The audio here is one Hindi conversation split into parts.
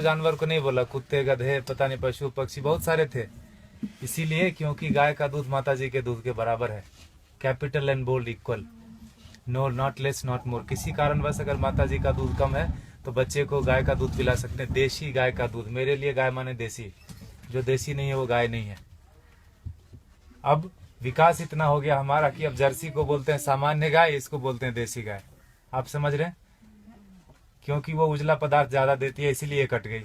जानवर को नहीं बोला, कुत्ते, गधे, पता नहीं पशु पक्षी बहुत सारे थे। इसीलिए क्योंकि गाय का दूध माता जी के दूध के बराबर है, capital and bold equal, no not less not more. किसी कारणवश अगर माता जी का दूध कम है तो बच्चे को गाय का दूध पिला सकते हैं, देसी गाय का दूध। मेरे लिए गाय माने देसी, जो देसी नहीं है वो गाय नहीं है। अब विकास इतना हो गया हमारा कि अब जर्सी को बोलते हैं सामान्य गाय, इसको बोलते हैं देसी गाय। आप समझ रहे हैं, क्योंकि वो उजला पदार्थ ज्यादा देती है इसीलिए कट गई।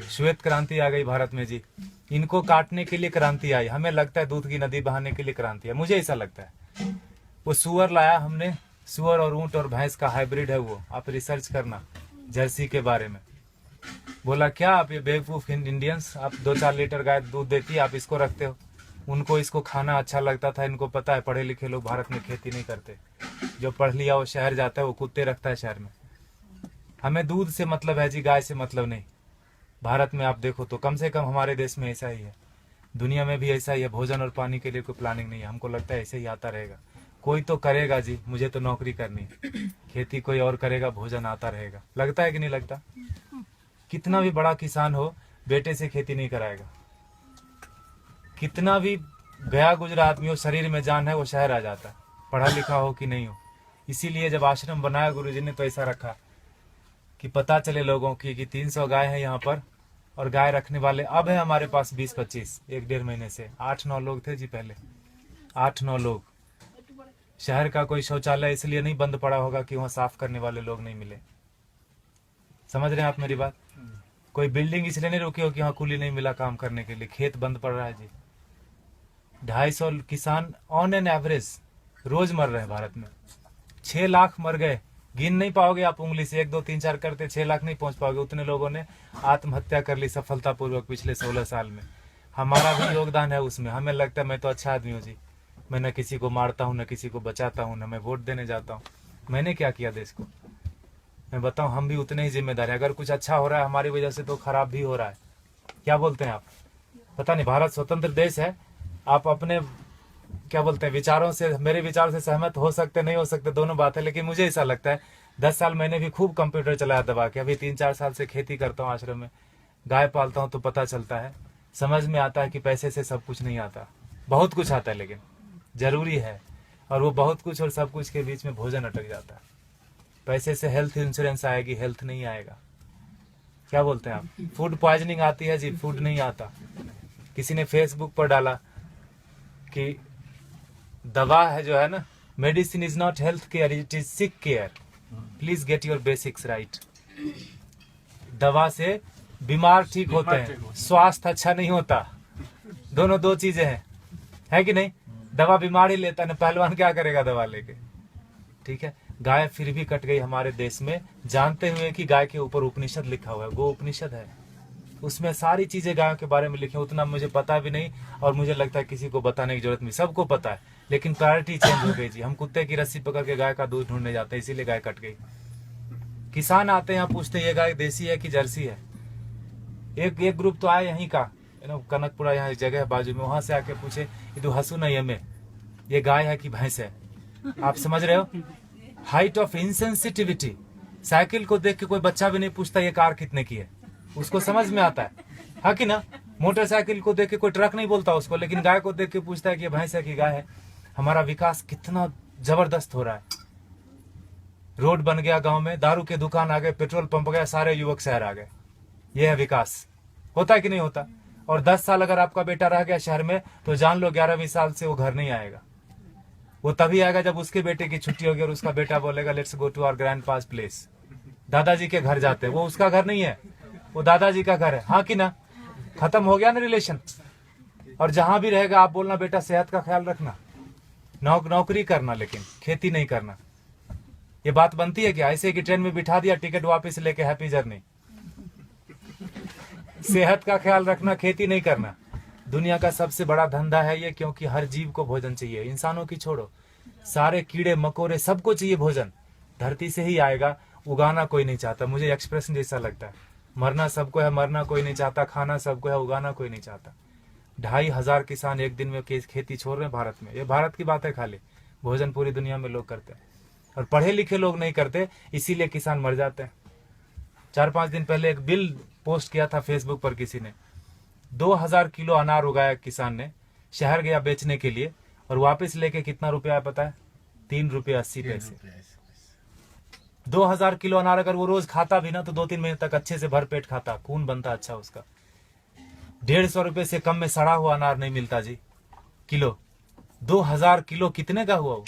श्वेत क्रांति आ गई भारत में जी, इनको काटने के लिए क्रांति आई। हमें लगता है दूध की नदी बहाने के लिए क्रांति है, मुझे ऐसा लगता है। वो सुअर लाया हमने, सुअर और ऊंट और भैंस का हाइब्रिड है वो, आप रिसर्च करना जर्सी के बारे में। बोला क्या आप ये बेवकूफ इंडियंस, आप 2-4 लीटर गाय दूध देती है, आप इसको रखते हो। उनको इसको खाना अच्छा लगता था, इनको पता है पढ़े लिखे लोग भारत में खेती नहीं करते, जो पढ़ लिया वो शहर जाता है, वो कुत्ते रखता है शहर में। हमें दूध से मतलब है जी, गाय से मतलब नहीं। भारत में आप देखो तो कम से कम हमारे देश में ऐसा ही है, दुनिया में भी ऐसा ही है। भोजन और पानी के लिए कोई प्लानिंग नहीं है, हमको लगता है ऐसे ही आता रहेगा। कोई तो करेगा जी, मुझे तो नौकरी करनी है, खेती कोई और करेगा, भोजन आता रहेगा। लगता है कि नहीं लगता? कितना भी बड़ा किसान हो, बेटे से खेती नहीं कराएगा। कितना भी गया गुजरा आदमी हो, शरीर में जान है, वो शहर आ जाता है, पढ़ा लिखा हो कि नहीं हो। इसीलिए जब आश्रम बनाया गुरुजी ने तो ऐसा रखा कि पता चले लोगों की कि 300 गाय है यहाँ पर, और गाय रखने वाले अब है हमारे पास 20-25, 1-1.5 महीने से 8-9 लोग थे जी पहले, 8-9 लोग। शहर का कोई शौचालय इसलिए नहीं बंद पड़ा होगा कि वहाँ साफ करने वाले लोग नहीं मिले। समझ रहे हैं आप मेरी बात? कोई बिल्डिंग इसलिए नहीं रुकी हो कि वहाँ कूली नहीं मिला काम करने के लिए, खेत बंद पड़ रहा है जी। 250 किसान ऑन एन एवरेज रोज मर रहे हैं भारत में। 6 लाख मर गए, गिन नहीं पाओगे आप उंगली से, 1 2 3 4 करते 6 लाख नहीं पहुंच पाओगे। उतने लोगों ने आत्महत्या कर ली सफलतापूर्वक पिछले 16 साल में। हमारा भी योगदान है उसमें। हमें लगता है मैं तो अच्छा आदमी हूँ जी, मैं न किसी को मारता हूँ, न किसी को बचाता हूँ, न मैं वोट देने जाता हूँ। मैंने क्या किया देश को? मैं बताऊँ, हम भी उतने ही जिम्मेदार है। अगर कुछ अच्छा हो रहा है हमारी वजह से तो खराब भी हो रहा है। क्या बोलते हैं आप? पता नहीं, भारत स्वतंत्र देश है, आप अपने क्या बोलते हैं विचारों से, मेरे विचार से सहमत हो सकते नहीं हो सकते, दोनों बात है। लेकिन मुझे ऐसा लगता है 10 साल मैंने भी खूब कंप्यूटर चलाया दबा के। अभी 3-4 साल से खेती करता हूँ, आश्रम में गाय पालता हूँ, तो पता चलता है, समझ में आता है कि पैसे से सब कुछ नहीं आता, बहुत कुछ आता है लेकिन जरूरी है। और वो बहुत कुछ और सब कुछ के बीच में भोजन अटक जाता है। पैसे से हेल्थ इंश्योरेंस आएगी, हेल्थ नहीं आएगा। क्या बोलते हैं आप? फूड पॉइजनिंग आती है जी, फूड नहीं आता। किसी ने फेसबुक पर डाला कि दवा है जो है ना, medicine is not health care, it is sick care, please get your basics right. दवा से बीमार ठीक होते हैं, स्वास्थ्य अच्छा नहीं होता। दोनों दो चीजें हैं, है कि नहीं? दवा बीमार ही लेता है, पहलवान क्या करेगा दवा लेके? ठीक है, गाय फिर भी कट गई हमारे देश में, जानते हुए कि गाय के ऊपर उपनिषद लिखा हुआ है, गो उपनिषद है, उसमें सारी चीजें गायों के बारे में लिखी। उतना मुझे पता भी नहीं, और मुझे लगता है किसी को बताने की जरूरत नहीं, सबको पता है। लेकिन प्रायोरिटी चेंज हो गई जी। हम कुत्ते की रस्सी पकड़ के गाय का दूध ढूंढने जाते हैं, इसीलिए गाय कट गई। किसान आते हैं यहाँ, पूछते ये गाय देसी है कि जर्सी है। एक ग्रुप तो आए यहीं का, कनकपुरा यहाँ एक जगह है बाजू में, वहां से आके पूछे ये तो हंसू नहीं हमें, ये गाय है कि भैंस है? आप समझ रहे हो? Height of insensitivity. साइकिल को देख के कोई बच्चा भी नहीं पूछता ये कार कितने की है, उसको समझ में आता है कि ना? मोटरसाइकिल को देख के कोई ट्रक नहीं बोलता उसको, लेकिन गाय को देख के पूछता है कि ये भैंस है कि गाय है। हमारा विकास कितना जबरदस्त हो रहा है। रोड बन गया गांव में, दारू के दुकान आ गए, पेट्रोल पंप गया, सारे युवक शहर आ गए। यह है विकास। होता है कि नहीं होता? और 10 साल अगर आपका बेटा रह गया शहर में, तो जान लो 11वीं साल से वो घर नहीं आएगा। वो तभी आएगा जब उसके बेटे की छुट्टी होगी और उसका बेटा बोलेगा let's go to our grandpa's place. दादाजी के घर जाते हैं, वो उसका घर नहीं है, वो दादाजी का घर है। हाँ कि ना? खत्म हो गया ना रिलेशन। और जहां भी रहेगा आप बोलना बेटा सेहत का ख्याल रखना, नौकरी करना, लेकिन खेती नहीं करना। ये बात बनती है क्या? ऐसे कि ट्रेन में बिठा दिया, टिकट वापस लेके हैप्पी जर्नी। सेहत का ख्याल रखना, खेती नहीं करना। दुनिया का सबसे बड़ा धंधा है ये, क्योंकि हर जीव को भोजन चाहिए। इंसानों की छोड़ो, सारे कीड़े मकोड़े सबको चाहिए भोजन। धरती से ही आएगा, उगाना कोई नहीं चाहता। मुझे एक्सप्रेशन जैसा लगता है, मरना सबको है, मरना कोई नहीं चाहता, खाना सबको है, उगाना कोई नहीं चाहता। 2,500 किसान एक दिन में खेती छोड़ रहे हैं भारत में। ये भारत की बात है खाली, भोजन पूरी दुनिया में लोग करते हैं, और पढ़े लिखे लोग नहीं करते, इसीलिए किसान मर जाते हैं। 4-5 दिन पहले एक बिल पोस्ट किया था फेसबुक पर किसी ने, 2000 किलो अनार उगाया किसान ने, शहर गया बेचने के लिए और वापस लेके कितना रुपया पता है? 3 रुपये 80 पैसे। 2000 किलो अनार अगर वो रोज खाता भी ना तो 2-3 महीने तक अच्छे से भर पेट खाता, खून बनता अच्छा उसका। 150 रुपये से कम में सड़ा हुआ अनार नहीं मिलता जी किलो। 2000 किलो कितने का हुआ वो?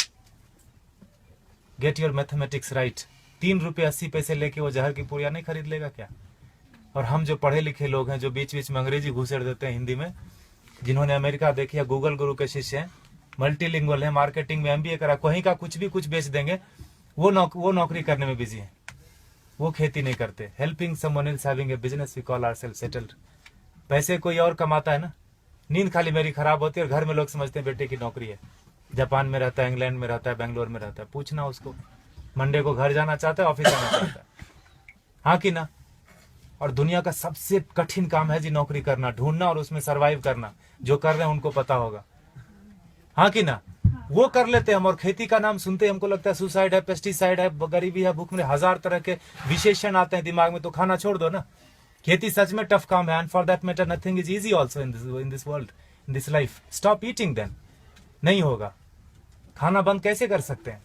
Get your mathematics right. 3 रुपये 80 पैसे लेके वो जहर की पुड़िया नहीं खरीद लेगा क्या? और हम जो पढ़े लिखे लोग हैं, जो बीच बीच में अंग्रेजी घुसेड़ देते हैं हिंदी में, जिन्होंने अमेरिका देखी है, गूगल गुरु के शिष्य हैं, मल्टीलिंगुअल है, मार्केटिंग में MBA करा, कहीं का कुछ भी कुछ बेच देंगे, वो नौकरी करने में बिजी है, वो खेती नहीं करते। Helping someone else having a business we call ourselves settled. पैसे कोई और कमाता है ना, नींद खाली मेरी खराब होती है और घर में लोग समझते हैं बेटे की नौकरी है, जापान में रहता है, इंग्लैंड में रहता है, बेंगलोर में रहता है। पूछना उसको, मंडे को घर जाना चाहता है, ऑफिस जाना चाहता है, हाँ कि ना? और दुनिया का सबसे कठिन काम है जी नौकरी करना, ढूंढना और उसमें सरवाइव करना। जो कर रहे हैं उनको पता होगा, हाँ कि ना? वो कर लेते हैं हम, और खेती का नाम सुनते हमको लगता है सुसाइड है, पेस्टिसाइड है, गरीबी है, भूख में, 1000 तरह के विशेषण आते हैं दिमाग में, तो खाना छोड़ दो ना। खेती सच में टफ काम है, and for that matter nothing is easy also in this world, in this life. Stop eating then, नहीं होगा। खाना बंद कैसे कर सकते हैं?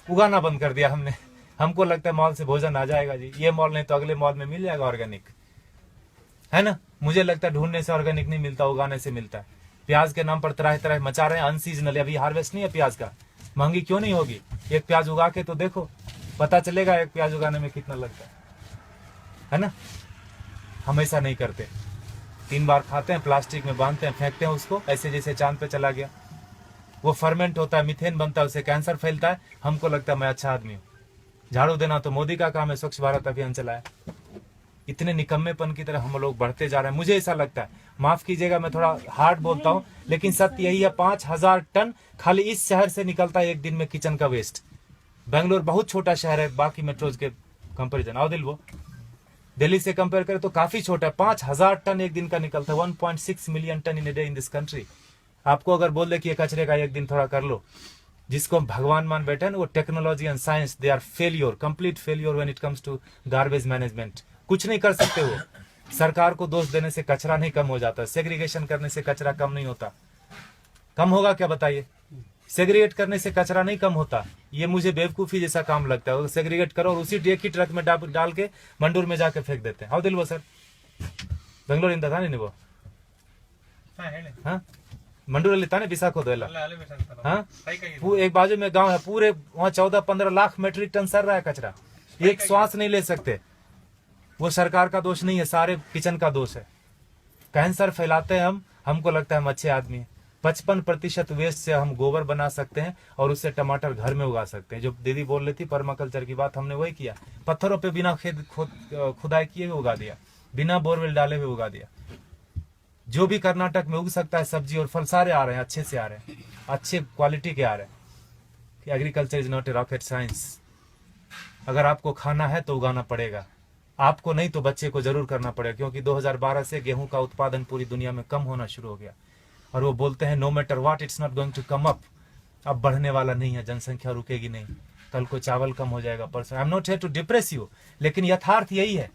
उगाना बंद कर दिया हमने। हमको लगता है मॉल से भोजन आ जाएगा जी, ये मॉल नहीं तो अगले मॉल में मिल जाएगा ऑर्गेनिक, है ना? मुझे लगता है ढूंढने से ऑर्गेनिक नहीं मिलता, उगाने से मिलता है। प्याज के नाम पर तरह तरह मचा रहे हैं, अनसीजनल, अभी हार्वेस्ट नहीं है प्याज का, महंगी क्यों नहीं होगी? एक प्याज उगा के तो देखो, पता चलेगा एक प्याज उगाने में कितना लगता है ना? हम ऐसा नहीं करते, 3 बार खाते हैं, प्लास्टिक में बांधते हैं, फेंकते हैं उसको, ऐसे जैसे चांद पे चला गया। वो फर्मेंट होता है, मीथेन बनता है, उससे कैंसर फैलता है। हमको लगता है मैं अच्छा आदमी हूँ। झाड़ू देना तो मोदी का काम है, स्वच्छ भारत अभियान चलाया। इतने निकम्मेपन की तरह हम लोग बढ़ते जा रहे हैं। मुझे ऐसा लगता है, माफ कीजिएगा मैं थोड़ा हार्ड बोलता हूँ, लेकिन सत्य यही है, 5000 टन खाली इस शहर से निकलता है एक दिन में किचन का वेस्ट। बेंगलोर बहुत छोटा शहर है बाकी मेट्रोज के कंपेरिजन, आओ दिल, वो दिल्ली से कंपेयर करें तो काफी छोटा है। 5000 टन एक दिन का निकलता है, 1.6 million ton in a day in this country. आपको अगर बोल दे कि ये कचरे का एक दिन थोड़ा कर लो, जिसको हम भगवान मान बैठे हैं ना, वो technology and science, they are failure, complete failure when it comes to garbage management. कुछ नहीं कर सकते वो। सरकार को दोष देने से कचरा नहीं कम हो जाता, सेग्रीगेशन करने से कचरा कम नहीं होता। कम होगा क्या बताइए? सेग्रीगेट करने से कचरा नहीं कम होता। ये मुझे बेवकूफी जैसा काम लगता है। सेग्रीगेट करो और उसी एक ही ट्रक में डाल के मंडूर में जाके फेंक देते हैं। हाउ दिल वो सर बेंगलोर इंदा था नहीं वो, हाँ मंडूर ताने बिसाको दो, हाँ एक बाजू में गांव है, पूरे वहाँ 14-15 लाख मेट्रिक टन सर रहा है कचरा, एक श्वास नहीं ले सकते। वो सरकार का दोष नहीं है, सारे किचन का दोष है। कैंसर फैलाते हैं हम, हमको लगता है हम अच्छे आदमी हैं। 55% वेस्ट से हम गोबर बना सकते हैं और उससे टमाटर घर में उगा सकते हैं। जो दीदी बोल रही थी पर्माकल्चर की बात, हमने वही किया। पत्थरों पे बिना खुदाई किए हुए उगा दिया, बिना बोरवेल डाले हुए उगा दिया। जो भी कर्नाटक में उग सकता है सब्जी और फल सारे आ रहे हैं, अच्छे से आ रहे हैं, अच्छे क्वालिटी के आ रहे हैं। Agriculture is not a rocket science. अगर आपको खाना है तो उगाना पड़ेगा, आपको नहीं तो बच्चे को जरूर करना पड़ेगा। क्योंकि 2012 से गेहूं का उत्पादन पूरी दुनिया में कम होना शुरू हो गया और वो बोलते हैं no matter what it's not going to come up. अब बढ़ने वाला नहीं है, जनसंख्या रुकेगी नहीं। कल को चावल कम हो जाएगा, परसों। I am not here to depress you, लेकिन यथार्थ यही है।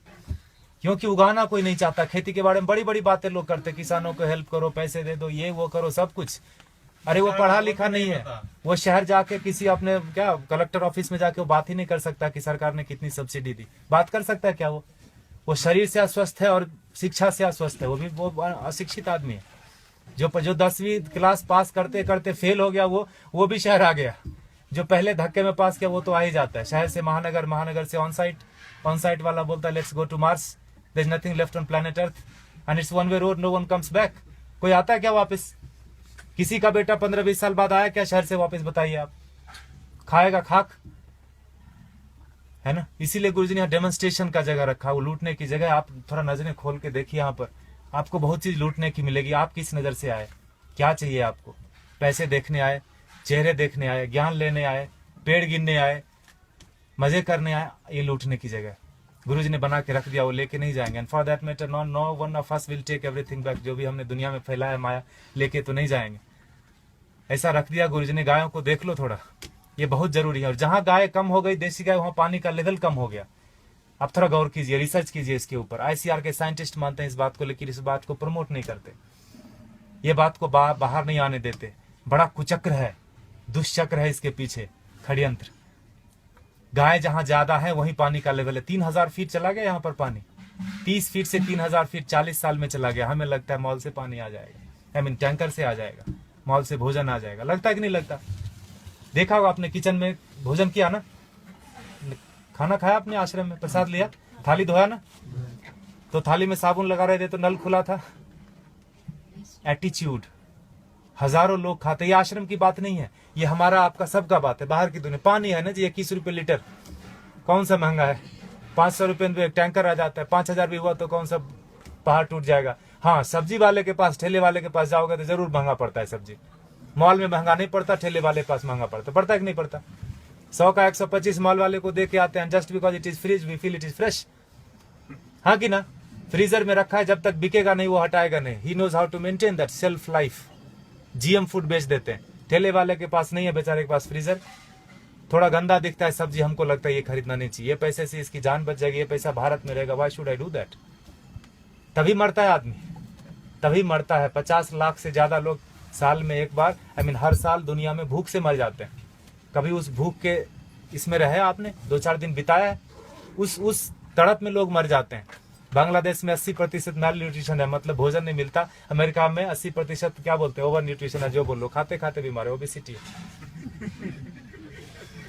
क्योंकि उगाना कोई नहीं चाहता। खेती के बारे में बड़ी बड़ी बातें लोग करते, किसानों को हेल्प करो, पैसे दे दो, ये वो करो, सब कुछ। अरे वो पढ़ा लिखा नहीं है, वो शहर जाके किसी अपने क्या कलेक्टर ऑफिस में जाके वो बात ही नहीं कर सकता कि सरकार ने कितनी सब्सिडी दी। बात कर सकता है क्या? वो शरीर से अस्वस्थ है और शिक्षा से अस्वस्थ है। वो अशिक्षित आदमी है। जो 10वीं क्लास पास करते करते फेल हो गया, वो भी शहर आ गया। जो पहले धक्के में पास किया वो तो आ ही जाता है। शहर से महानगर, महानगर से ऑन साइट वाला बोलता है let's go to Mars, there is nothing left on planet Earth and it's one way road, no one comes back. कोई आता है क्या वापस? किसी का बेटा 15-20 साल बाद आया क्या शहर से वापस? बताइए आप। खाएगा खाक, है ना। इसीलिए गुरुजी ने यहाँ डेमोन्स्ट्रेशन का जगह रखा, वो लूटने की जगह। आप थोड़ा नजरें खोल के देखिए, यहाँ पर आपको बहुत चीज लूटने की मिलेगी। आप किस नजर से आए, क्या चाहिए आपको? पैसे देखने आए, चेहरे देखने आए, ज्ञान लेने आए, पेड़ गिनने आए, मजे करने आए? ये लूटने की जगह गुरुजी ने बना के रख दिया, वो लेके नहीं जाएंगे। And for that matter no one of us will take everything back. जो भी हमने दुनिया में फैलाया माया, लेके तो नहीं जाएंगे। ऐसा रख दिया गुरुजी ने। गायों को देख लो थोड़ा, ये बहुत जरूरी है। और जहां गाय कम हो गई देसी गाय, वहां पानी का लेवल कम हो गया। आप थोड़ा गौर कीजिए, रिसर्च कीजिए इसके ऊपर। आईसीआर के साइंटिस्ट मानते हैं इस बात को, लेकिन इस बात को प्रमोट नहीं करते, ये बात को बाहर नहीं आने देते। बड़ा कुचक्र है, दुष्चक्र है इसके पीछे, षड्यंत्र। गाय जहां ज्यादा है वहीं पानी का लेवल है। 3000 फीट चला गया यहाँ पर पानी, 30 फीट से 3000 फीट 40 साल में चला गया। हमें लगता है मॉल से पानी आ जाएगा, आई मीन टैंकर से आ जाएगा, मॉल से भोजन आ जाएगा। लगता है कि नहीं लगता? देखा होगा आपने, किचन में भोजन किया ना, खाना खाया आपने, आश्रम में प्रसाद लिया, थाली धोया ना, तो थाली में साबुन लगा रहे थे तो नल खुला था। एटीट्यूड, हजारों लोग खाते। ये आश्रम की बात नहीं है, ये हमारा आपका सबका बात है। बाहर की दुनिया, पानी है ना जी 21 रुपए लीटर, कौन सा महंगा है? 500 रुपए में एक टैंकर आ जाता है। 5000 भी हुआ तो कौन सा पहाड़ टूट जाएगा। हाँ, सब्जी वाले के पास, ठेले वाले के पास जाओगे तो जरूर महंगा पड़ता है सब्जी। मॉल में महंगा नहीं पड़ता, ठेले वाले के पास महंगा पड़ता है कि नहीं पड़ता? 100 का 125 मॉल वाले को दे के आते हैं, just because it is fridge we feel it is fresh. हाँ कि ना? फ्रीजर में रखा है, जब तक बिकेगा नहीं वो हटाएगा नहीं। He knows how to maintain that self life. GM food बेच देते हैं। ठेले वाले के पास नहीं है बेचारे के पास फ्रीजर, थोड़ा गंदा दिखता है सब्जी, हमको लगता है ये खरीदना नहीं चाहिए, ये पैसे से इसकी जान बच जाएगी, ये पैसा भारत में रहेगा, why should I do that? तभी मरता है आदमी, तभी मरता है। 50 लाख से ज्यादा लोग साल में एक बार, आई मीन हर साल दुनिया में भूख से मर जाते हैं। कभी उस भूख के इसमें रहे आपने, 2-4 दिन बिताया है, उस तड़प में लोग मर जाते हैं। बांग्लादेश में 80% मैल न्यूट्रिशन है, मतलब भोजन नहीं मिलता। अमेरिका में 80% क्या बोलते हैं, ओवर न्यूट्रिशन है, जो बोलो, खाते खाते बीमार है, ओबेसिटी है।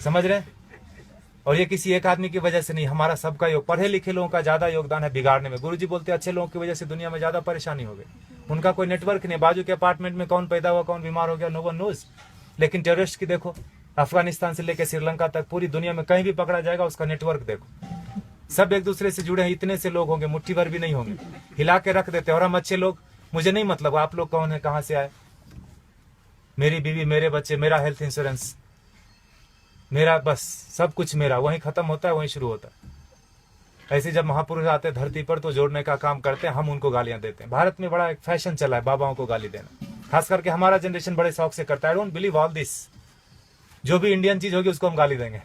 समझ रहे हैं? और ये किसी एक आदमी की वजह से नहीं, हमारा सबका योग, पढ़े लिखे लोगों का ज्यादा योगदान है बिगाड़ने में। गुरुजी बोलते हैं अच्छे लोगों की वजह से दुनिया में ज्यादा परेशानी हो गई। उनका कोई नेटवर्क नहीं, बाजू के अपार्टमेंट में कौन पैदा हुआ, कौन बीमार हो गया, नो वन नोज। लेकिन टेररिस्ट की देखो, अफगानिस्तान से लेकर श्रीलंका तक पूरी दुनिया में कहीं भी पकड़ा जाएगा, उसका नेटवर्क देखो, सब एक दूसरे से जुड़े हैं। इतने से लोग होंगे, मुट्ठी भर भी नहीं होंगे, हिला के रख देते हैं। और हम अच्छे लोग, मुझे नहीं मतलब आप लोग कौन है, कहां से आए, मेरी बीवी, मेरे बच्चे, मेरा हेल्थ इंश्योरेंस, मेरा बस सब कुछ मेरा, वहीं खत्म होता है वहीं शुरू होता है। ऐसे जब महापुरुष आते हैं धरती पर तो जोड़ने का काम करते हैं, हम उनको गालियां देते हैं। भारत में बड़ा एक फैशन चला है बाबाओं को गाली देना, खास करके हमारा जनरेशन बड़े शौक से करता है। I don't believe all this. जो भी इंडियन चीज होगी उसको हम गाली देंगे।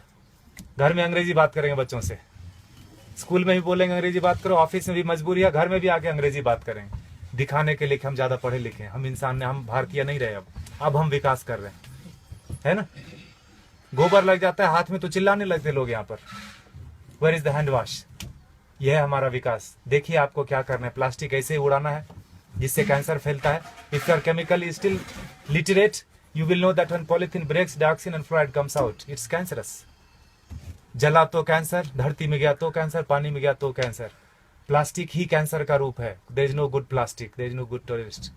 घर में अंग्रेजी बात करेंगे बच्चों से, स्कूल में भी बोलेंगे अंग्रेजी बात करो, ऑफिस में भी मजबूरी है, घर में भी आके अंग्रेजी बात करेंगे, दिखाने के लिए कि हम ज्यादा पढ़े लिखे हैं, हम इंसान ने, हम भारतीय नहीं रहे। अब हम विकास कर रहे हैं, है ना? गोबर लग जाता है हाथ में तो चिल्लाने लगते लोग यहाँ पर, where is the hand wash? यह है हमारा विकास। देखिए आपको क्या करना है, प्लास्टिक ऐसे ही उड़ाना है जिससे कैंसर फैलता है। If you are chemically still literate, you will know that when polythene breaks, dioxin and fluoride comes out, it's cancerous. जला तो कैंसर, धरती में गया तो कैंसर, पानी में गया तो कैंसर। प्लास्टिक ही कैंसर का रूप है। There is no good plastic, there is no good terrorist.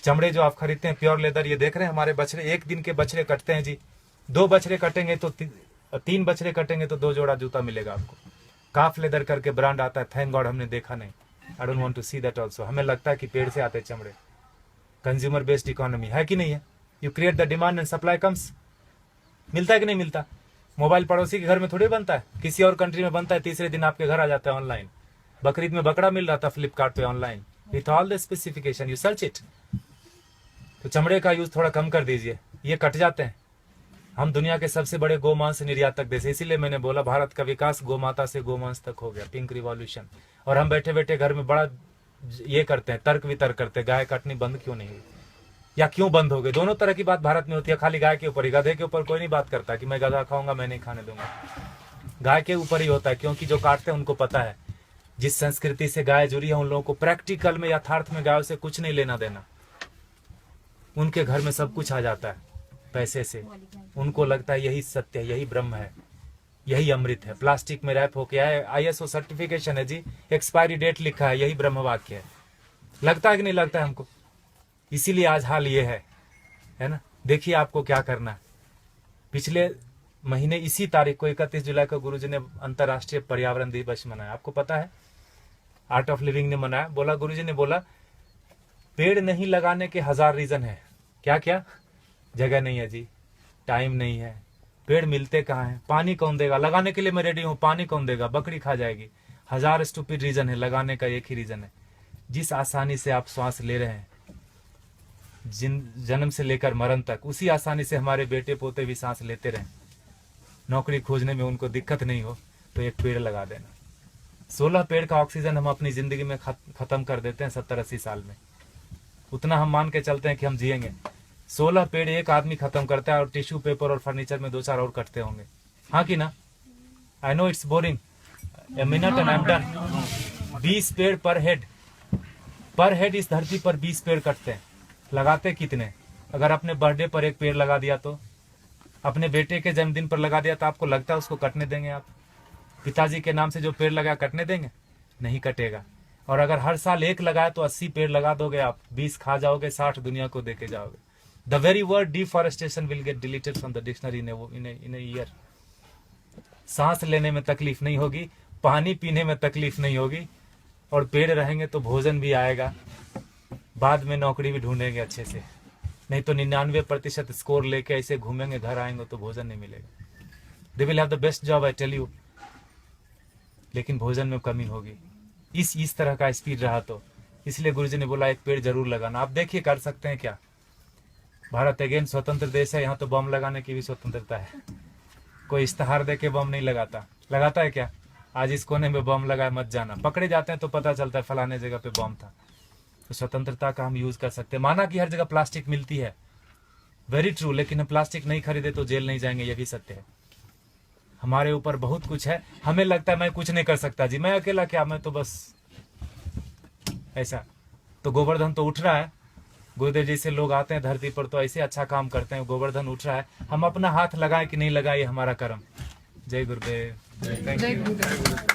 चमड़े जो आप खरीदते हैं प्योर लेदर, ये देख रहे हैं हमारे बछड़े, एक दिन के बछड़े कटते हैं जी, 2 बछड़े कटेंगे तो 3 बछड़े कटेंगे तो 2 जोड़ा जूता मिलेगा आपको। काफ लेदर करके ब्रांड आता है, थैंक गॉड हमने देखा नहीं। I don't want to see that also. हमें लगता है कि पेड़ से आते चमड़े। कंज्यूमर बेस्ड इकोनॉमी है कि नहीं है? You create the demand and supply comes. मिलता है कि नहीं मिलता? मोबाइल पड़ोसी के घर में थोड़ी बनता है, किसी और कंट्री में बनता है, तीसरे दिन आपके घर आ जाता है ऑनलाइन। बकरीद में बकरा मिल रहा था फ्लिपकार्ट पे online, with all the specification, you search it. तो चमड़े का यूज थोड़ा कम कर दीजिए, ये कट जाते हैं। हम दुनिया के सबसे बड़े गोमांस निर्यातक देश, इसीलिए मैंने बोला भारत का विकास गोमाता से गोमांस तक हो गया, पिंक रिवॉल्यूशन। और हम बैठे बैठे घर में बड़ा ये करते हैं, तर्क वितर्क करते हैं, गाय काटनी बंद क्यों नहीं हुई या क्यों बंद हो गई। दोनों तरह की बात भारत में होती है, खाली गाय के ऊपर ही। गधे के ऊपर कोई नहीं बात करता कि मैं गधा खाऊंगा, मैं नहीं खाने दूंगा। गाय के ऊपर ही होता है, क्योंकि जो काटते हैं उनको पता है जिस संस्कृति से गाय जुड़ी है उन लोगों को प्रैक्टिकल में, यथार्थ में गायों से कुछ नहीं लेना देना। उनके घर में सब कुछ आ जाता है पैसे से। उनको लगता है यही सत्य है, यही ब्रह्म है, यही अमृत है। प्लास्टिक में रैप होके आए, ISO सर्टिफिकेशन है जी, एक्सपायरी डेट लिखा है, यही ब्रह्म वाक्य है। लगता है कि नहीं लगता है हमको? इसीलिए आज हाल ये है ना। देखिए आपको क्या करना है। पिछले महीने इसी तारीख को 31 जुलाई को गुरुजी ने अंतर्राष्ट्रीय पर्यावरण दिवस मनाया। आपको पता है, आर्ट ऑफ लिविंग ने मनाया। बोला, गुरुजी ने बोला पेड़ नहीं लगाने के 1000 रीजन है। क्या क्या? जगह नहीं है जी, टाइम नहीं है, पेड़ मिलते कहाँ हैं, पानी कौन देगा, लगाने के लिए मैं रेडी हूँ, पानी कौन देगा, बकरी खा जाएगी। 1000 स्टूपिड रीजन है, लगाने का एक ही रीजन है। जिस आसानी से आप श्वास ले रहे हैं, जन्म से लेकर मरण तक, उसी आसानी से हमारे बेटे पोते भी सांस लेते रहें। नौकरी खोजने में उनको दिक्कत नहीं हो, तो एक पेड़ लगा देना। 16 पेड़ का ऑक्सीजन हम अपनी जिंदगी में खत्म कर देते हैं 70-80 साल में। उतना हम मान के चलते हैं कि हम जिएंगे। 16 पेड़ एक आदमी खत्म करता है और टिश्यू पेपर और फर्नीचर में 2-4 और कटते होंगे, हाँ कि ना? I know it's boring, a minute and I am done. 20 पेड़ पर हेड इस धरती पर 20 पेड़ कटते हैं। लगाते कितने? अगर अपने बर्थडे पर एक पेड़ लगा दिया, तो अपने बेटे के जन्मदिन पर लगा दिया, तो आपको लगता है उसको कटने देंगे आप? पिताजी के नाम से जो पेड़ लगा कटने देंगे? नहीं कटेगा। और अगर हर साल एक लगाए तो 80 पेड़ लगा दोगे आप, 20 खा जाओगे, 60 दुनिया को देके जाओगे। The very word deforestation will get deleted from the dictionary in a year. सांस लेने में तकलीफ नहीं होगी, पानी पीने में तकलीफ नहीं होगी, और पेड़ रहेंगे तो भोजन भी आएगा। बाद में नौकरी भी ढूंढेंगे अच्छे से, नहीं तो 99% स्कोर लेके ऐसे घूमेंगे, घर आएंगे तो भोजन नहीं मिलेगा। They will have the best job, I tell you, लेकिन भोजन में कमी होगी। इस तरह का स्पीड रहा तो इसलिए गुरुजी ने बोला एक पेड़ जरूर लगाना। आप देखिए कर सकते हैं क्या? भारत अगेन स्वतंत्र देश है, यहाँ तो बम लगाने की भी स्वतंत्रता है। कोई इश्तेहार दे के बम नहीं लगाता। लगाता है क्या? आज इस कोने में बम लगा, मत जाना। पकड़े जाते हैं तो पता चलता है फलाने जगह पे बम था। तो स्वतंत्रता का हम यूज कर सकते हैं। माना कि हर जगह प्लास्टिक मिलती है, वेरी ट्रू, लेकिन हम प्लास्टिक नहीं खरीदे तो जेल नहीं जाएंगे, ये भी सत्य है। हमारे ऊपर बहुत कुछ है। हमें लगता है मैं कुछ नहीं कर सकता जी, मैं अकेला क्या, मैं तो बस ऐसा। तो गोवर्धन तो उठ रहा है, गुरुदेव जी से लोग आते हैं धरती पर तो ऐसे अच्छा काम करते हैं, गोवर्धन उठ रहा है। हम अपना हाथ लगाएं कि नहीं लगाए, हमारा कर्म। जय गुरुदेव। Thank you.